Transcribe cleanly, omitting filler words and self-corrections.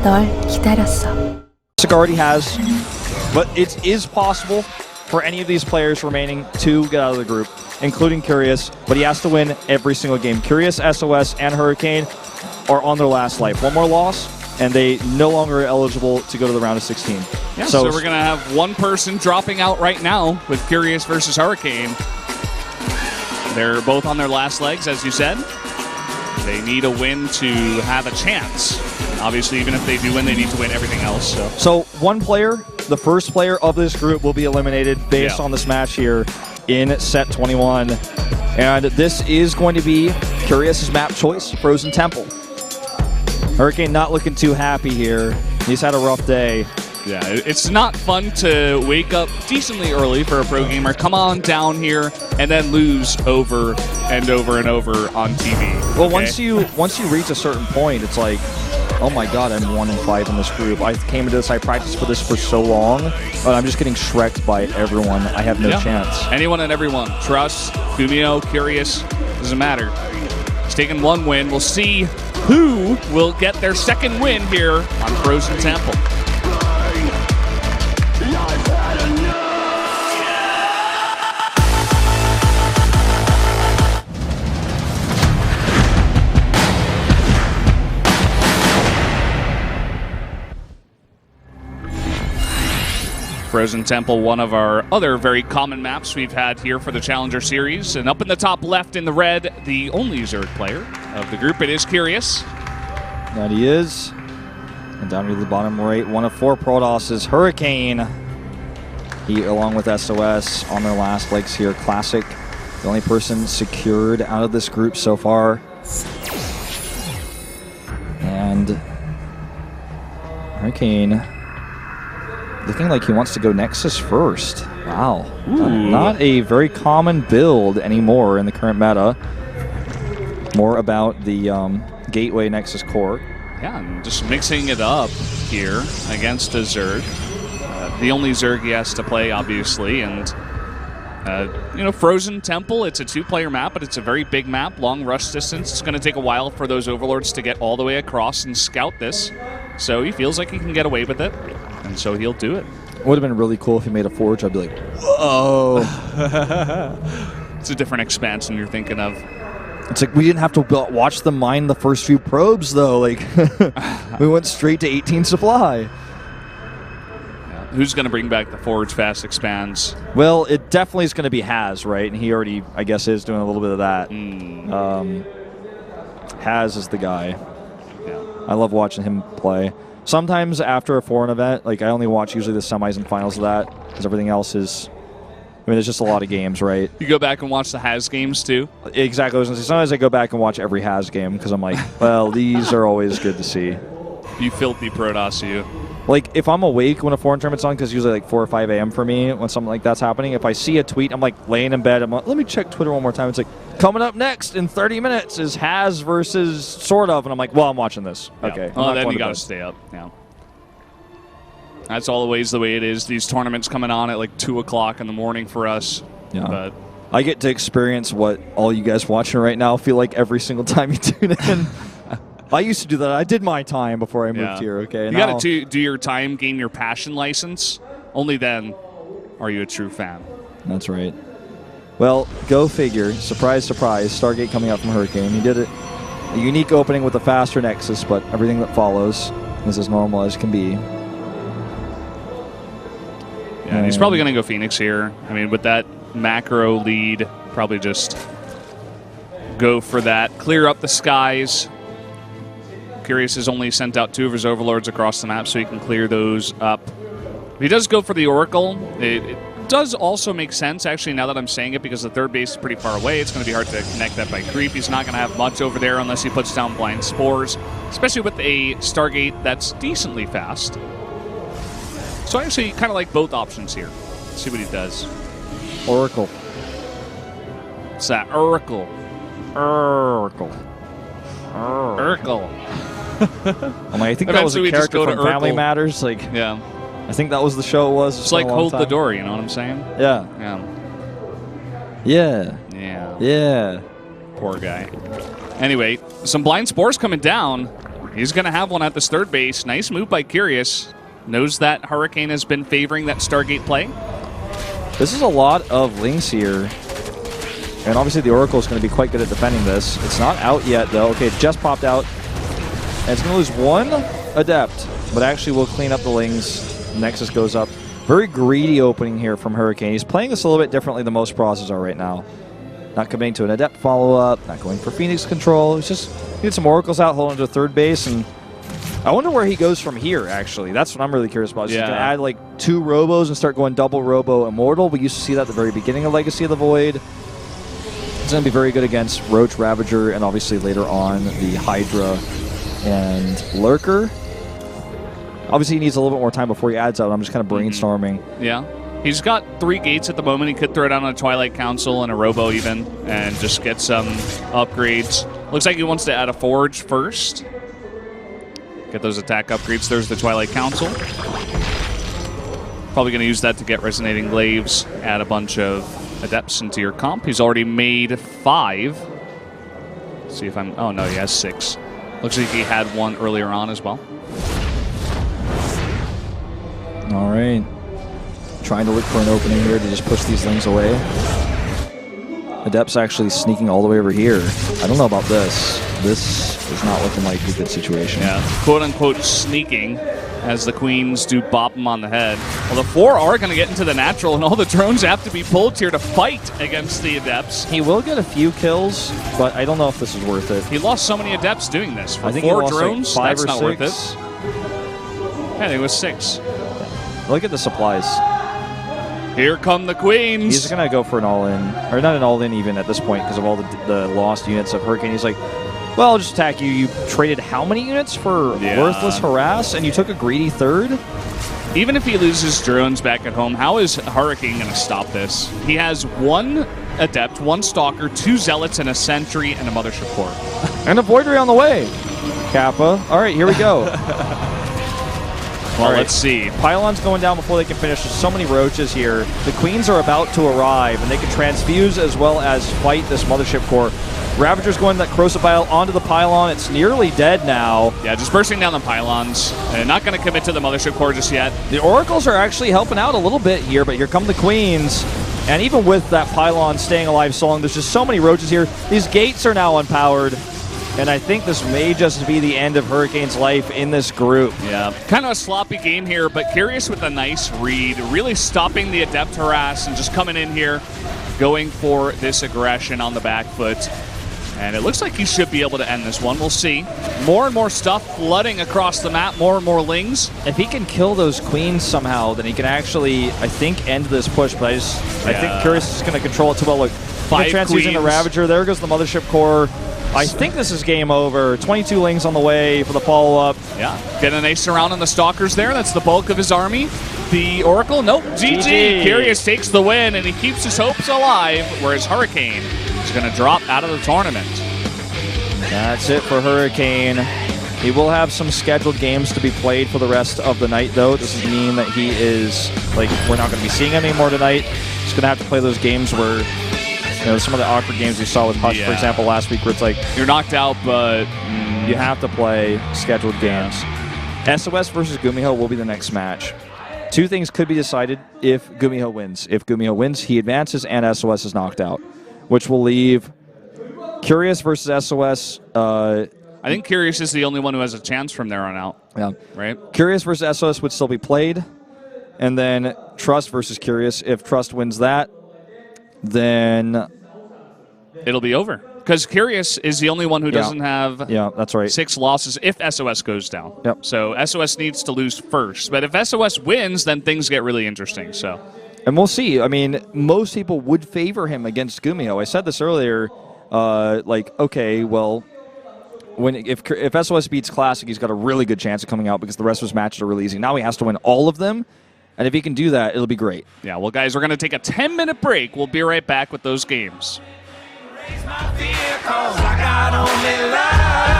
널 기다렸어. already has, but it is possible for any of these players remaining to get out of the group, including Curious, but he has to win every single game. Curious, SOS, and Hurricane are on their last life. One more loss, and they no longer are eligible to go to the round of 16. Yeah, so we're going to have one person dropping out right now with Curious versus Hurricane. They're both on their last legs, as you said. They need a win to have a chance. Obviously, even if they do win, they need to win everything else. So one player, the first player of this group, will be eliminated based on this match here in set 21. And this is going to be Curious's map choice, Frozen Temple. Hurricane not looking too happy here. He's had a rough day. Yeah, it's not fun to wake up decently early for a pro gamer, come on down here, and then lose over and over and over on TV. Well, once you reach a certain point, it's like, oh my god, I'm 1-5 in this group. I came into this, I practiced for this for so long, but I'm just getting shreked by everyone. I have no chance. Anyone and everyone. Trust, Fumio, Curious, doesn't matter. He's taken one win. We'll see who will get their second win here on Frozen Temple. Frozen Temple, one of our other very common maps we've had here for the Challenger Series. And up in the top left in the red, the only Zerg player of the group, it is Curious. That he is. And down to the bottom right, one of 4 Protoss is Hurricane. He, along with SOS, on their last legs here. Classic, the only person secured out of this group so far. And Hurricane looking like he wants to go Nexus first. Wow. Not a very common build anymore in the current meta. More about the Gateway Nexus core. Yeah, and just mixing it up here against a Zerg. The only Zerg he has to play, obviously, and you know, Frozen Temple, it's a 2-player map, but it's a very big map, long rush distance. It's going to take a while for those Overlords to get all the way across and scout this. So he feels like he can get away with it, and so he'll do it. It would have been really cool if he made a Forge. I'd be like, whoa. It's a different expansion you're thinking of. It's like we didn't have to watch them mine the first few probes, though. Like, we went straight to 18 supply. Who's going to bring back the Forge Fast Expands? Well, it definitely is going to be Haz, right? And he already, I guess, is doing a little bit of that. Haz is the guy. Yeah. I love watching him play. Sometimes after a foreign event, like I only watch usually the semis and finals of that, because everything else is, I mean, there's just a lot of games, right? You go back and watch the Haz games too? Exactly. I was gonna say, sometimes I go back and watch every Haz game, because I'm like, well, these are always good to see. You filthy Protoss, you. Like, if I'm awake when a foreign tournament's on, because usually like 4 or 5 a.m. for me when something like that's happening, if I see a tweet, I'm like laying in bed, I'm like, let me check Twitter one more time. It's like, coming up next in 30 minutes is Haz versus sort of, and I'm like, well, I'm watching this. Yeah. Okay. Oh, then you got to stay up. Yeah. That's always the way it is. These tournaments coming on at like 2 o'clock in the morning for us. Yeah. But I get to experience what all you guys watching right now feel like every single time you tune in. I used to do that. I did my time before I moved here, okay? You got to do your time, gain your passion license. Only then are you a true fan. That's right. Well, go figure. Surprise, surprise. Stargate coming out from Hurricane. He did it. A unique opening with a faster Nexus, but everything that follows is as normal as can be. Yeah, and he's probably going to go Phoenix here. I mean, with that macro lead, probably just go for that. Clear up the skies. Curious has only sent out 2 of his Overlords across the map, so he can clear those up. If he does go for the Oracle, it does also make sense, actually, now that I'm saying it, because the 3rd base is pretty far away. It's going to be hard to connect that by creep. He's not going to have much over there unless he puts down blind spores, especially with a Stargate that's decently fast. So I actually kind of like both options here. Let's see what he does. Oracle. What's that? Oracle. Oracle. Oracle. I think that was a character from Family Matters. Like, yeah. I think that was the show it was. It's like Hold the Door, you know what I'm saying? Yeah. Yeah. Yeah. Yeah. Yeah. Poor guy. Anyway, some blind spores coming down. He's going to have one at this third base. Nice move by Curious. Knows that Hurricane has been favoring that Stargate play. This is a lot of Lings here. And obviously the Oracle is going to be quite good at defending this. It's not out yet, though. Okay, it just popped out. And it's going to lose one Adept, but actually will clean up the Lings. Nexus goes up. Very greedy opening here from Hurricane. He's playing this a little bit differently than most process are right now. Not committing to an Adept follow-up, not going for Phoenix control. He's just getting some Oracles out, holding to third base, and I wonder where he goes from here, actually. That's what I'm really curious about. Is he going to add like 2 Robos and start going double Robo Immortal? We used to see that at the very beginning of Legacy of the Void. It's going to be very good against Roach, Ravager, and obviously later on the Hydra and Lurker. Obviously, he needs a little bit more time before he adds out. I'm just kind of brainstorming. Yeah. He's got 3 gates at the moment. He could throw down a Twilight Council and a Robo even and just get some upgrades. Looks like he wants to add a Forge first. Get those attack upgrades. There's the Twilight Council. Probably going to use that to get Resonating Glaives, add a bunch of Adepts into your comp. He's already made 5. Let's see if I'm... Oh, no, he has 6. Looks like he had 1 earlier on as well. All right. Trying to look for an opening here to just push these Lings away. Adept's actually sneaking all the way over here. I don't know about this. This is not looking like a good situation. Yeah, quote-unquote sneaking as the Queens do bop him on the head. Well, the 4 are going to get into the natural, and all the drones have to be pulled here to fight against the Adepts. He will get a few kills, but I don't know if this is worth it. He lost so many Adepts doing this. For I think 4 he lost drones, like 5 that's or not 6. worth it. I think it was 6. Look at the supplies. Here come the Queens. He's going to go for an all-in, or not an all-in even at this point because of all the lost units of Hurricane. He's like, well, I'll just attack you. You traded how many units for worthless Harass, and you took a greedy third? Even if he loses drones back at home, how is Hurricane going to stop this? He has 1 Adept, 1 Stalker, 2 Zealots, and a Sentry, and a Mothership Core. And a Voidry on the way. Kappa. All right, here we go. Well, let's see. Pylon's going down before they can finish. There's so many Roaches here. The Queens are about to arrive, and they can transfuse as well as fight this Mothership Core. Ravager's going that Corrosive Bile onto the Pylon. It's nearly dead now. Yeah, just bursting down the Pylons. Not going to commit to the Mothership Core just yet. The Oracles are actually helping out a little bit here, but here come the Queens. And even with that Pylon staying alive so long, there's just so many Roaches here. These gates are now unpowered. And I think this may just be the end of Hurricane's life in this group. Yeah, kind of a sloppy game here, but Curious with a nice read, really stopping the Adept harass and just coming in here, going for this aggression on the back foot. And it looks like he should be able to end this one. We'll see. More and more stuff flooding across the map, more and more Lings. If he can kill those Queens somehow, then he can actually, I think, end this push. But I think Curious is going to control it too well. Look, 5 transfusing the Ravager. There goes the Mothership Core. I think this is game over. 22 Lings on the way for the follow-up. Yeah, get an ace around on the Stalkers there. That's the bulk of his army. The Oracle, nope, GG. Curious takes the win, and he keeps his hopes alive, whereas Hurricane is going to drop out of the tournament. That's it for Hurricane. He will have some scheduled games to be played for the rest of the night, though. This does mean that he is, like, we're not going to be seeing him anymore tonight. He's going to have to play those games where... You know, some of the awkward games we saw with Hush, for example, last week, where it's like... You're knocked out, but... You have to play scheduled games. SOS versus Gumiho will be the next match. 2 things could be decided if Gumiho wins. If Gumiho wins, he advances and SOS is knocked out, which will leave Curious versus SOS... I think Curious is the only one who has a chance from there on out. Yeah. Right? Curious versus SOS would still be played. And then Trust versus Curious. If Trust wins that, then it'll be over. Because Curious is the only one who doesn't have that's right. 6 losses if SOS goes down. Yep. So SOS needs to lose first. But if SOS wins, then things get really interesting. So, and we'll see. I mean, most people would favor him against Gumiho. I said this earlier. Like, okay, well, if SOS beats Classic, he's got a really good chance of coming out because the rest of his matches are really easy. Now he has to win all of them. And if he can do that, it'll be great. Yeah, well, guys, we're going to take a 10-minute break. We'll be right back with those games. Raise my vehicles, I got only life.